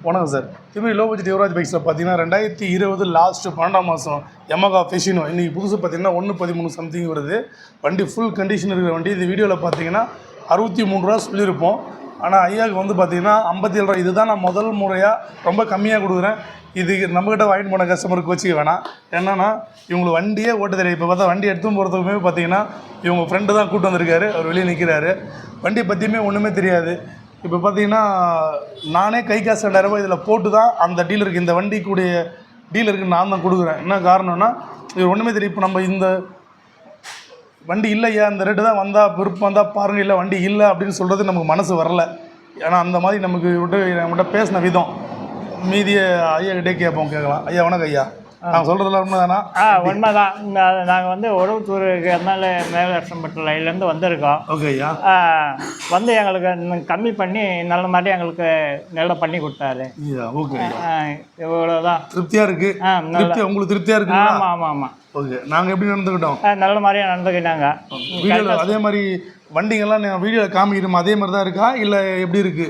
வணக்கம் சார். இதுமாதிரி low budget Yuvraj பைக்ஸில் பார்த்தீங்கன்னா 2020 லாஸ்ட்டு 12ஆம் மாதம் யமகா ஃபெஷினோ இன்றைக்கி புதுசு பார்த்தீங்கன்னா 113 சம்திங் வருது. வண்டி ஃபுல் கண்டிஷன் இருக்கிற வண்டி. இது வீடியோவில் பார்த்தீங்கன்னா 63 ரூபா சொல்லியிருப்போம். ஆனால் ஐயாவுக்கு வந்து பார்த்தீங்கன்னா 57 ரூபா. இதுதான் நான் முதல் முறையாக ரொம்ப கம்மியாக கொடுக்குறேன். இது நம்மக்கிட்ட வாங்கிட்டு போன கஸ்டமருக்கு வச்சுக்க வேணாம். என்னென்னா இவங்களுக்கு வண்டியே ஓட்ட தெரியும். இப்போ பார்த்தா வண்டி எடுத்து போகிறதுக்குமே பார்த்தீங்கன்னா இவங்க ஃப்ரெண்டு தான் கூப்பிட்டு வந்திருக்காரு. அவர் வெளியே நிற்கிறாரு. வண்டியை பற்றியுமே ஒன்றுமே தெரியாது. இப்போ பார்த்தீங்கன்னா நானே கை காசு 2000 ரூபாய் இதில் போட்டு தான் அந்த டீலருக்கு, இந்த வண்டி கூடிய டீலருக்கு நான் தான் கொடுக்குறேன். என்ன காரணம்னா இது ஒன்றுமே தெரியும். இப்போ நம்ம இந்த வண்டி இல்லையா, இந்த ரேட்டு தான் வந்தால் விருப்பம் வந்தால் பாருங்கள், இல்லை வண்டி இல்லை அப்படின்னு சொல்கிறது நமக்கு மனசு வரல. ஏன்னா அந்த மாதிரி நமக்கு நம்மகிட்ட பேசின விதம் மீதியை ஐயா கிட்டே கேட்கலாம். ஐயா வணக்கம் ஐயா. நான் சொல்கிறதுல உண்மைதானா? உண்மைதான். நாங்கள் வந்து உழவுத்தூருக்கு அதனால மேலரசம்பட்டு லைன்லேருந்து வந்திருக்கோம். ஓகே ஐயா. வந்து எங்களுக்கு கம்மி பண்ணி நல்ல மாதிரி எங்களுக்கு நல்லா பண்ணி கொடுத்தாரு. ஓகே, இவ்வளோதான். திருப்தியாக இருக்குது. உங்களுக்கு திருப்தியாக இருக்கு? ஆமாம் ஆமாம் ஆமாம். ஓகே. நாங்கள் எப்படி நடந்துக்கிட்டோம்? நல்ல மாதிரியாக நடந்துக்கிட்டாங்க. வீடியோவில் அதே மாதிரி வண்டிங்கெல்லாம் நான் வீடியோவில் காமிக்கிறோம் அதே மாதிரி தான் இருக்கா இல்லை எப்படி இருக்குது?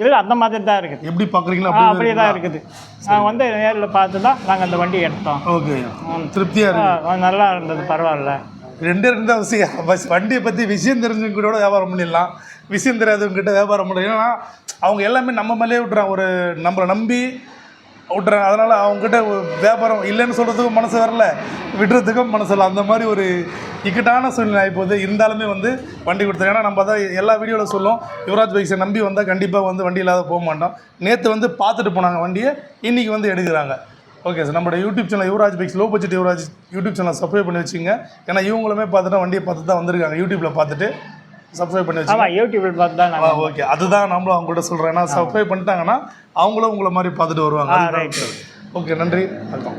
இல்லை, அந்த மாதிரி தான் இருக்குது. எப்படி பார்க்குறீங்களா? அப்படியே தான் இருக்குது. நாங்கள் வந்து நேரில் பார்த்து தான் நாங்கள் அந்த வண்டி எடுத்தோம். ஓகே. திருப்தியாக இருக்கு. நல்லா இருந்தது, பரவாயில்ல. ரெண்டே விஷயம். பஸ் வண்டியை பற்றி விஷயம் தெரிஞ்சவங்க கூட வியாபாரம் பண்ணிடலாம், விஷயம் தெரியாதவங்க கிட்ட வியாபாரம் பண்ணலாம். ஏன்னா அவங்க எல்லாமே நம்ம மேலே விட்டுறாங்க, ஒரு நம்மளை நம்பி விட்டுறாங்க. அதனால் அவங்ககிட்ட வியாபாரம் இல்லைன்னு சொல்கிறதுக்கும் மனசு வரல, விடுறதுக்கும் மனசு இல்லை. அந்த மாதிரி ஒரு இக்கட்டான சூழ்நிலை ஆகிப்போகுது. இருந்தாலுமே வந்து வண்டி கொடுத்தாங்க. ஏன்னா நம்ம தான் எல்லா வீடியோவில் சொல்லும், யுவராஜ் பைக்ஸை நம்பி வந்தால் கண்டிப்பாக வந்து வண்டி இல்லாத போக மாட்டோம். நேற்று வந்து பார்த்துட்டு போனாங்க வண்டியை, இன்றைக்கி வந்து எடுக்கிறாங்க. Okay sir. நம்மளோட YouTube channel Yuvraj bikes, low budget Yuvraj YouTube channel subscribe பண்ணி வச்சுங்க. ஏன்னா இவங்களுமே பார்த்துட்டு வண்டியை பார்த்து தான் வந்திருக்காங்க. யூடியூப்பில் பார்த்துட்டு சப்ஸ்கிரைப் பண்ணி வச்சுங்க. யூடியூப்பில் பார்த்து தான். ஓகே, அதுதான் நம்மளும் அவங்கள்ட்ட சொல்கிறேன். ஏன்னா சப்ஸ்கிரைப் பண்ணிட்டாங்கன்னா அவங்களும் உங்களை மாதிரி பார்த்துட்டு வருவாங்க. ஓகே, நன்றி, வணக்கம்.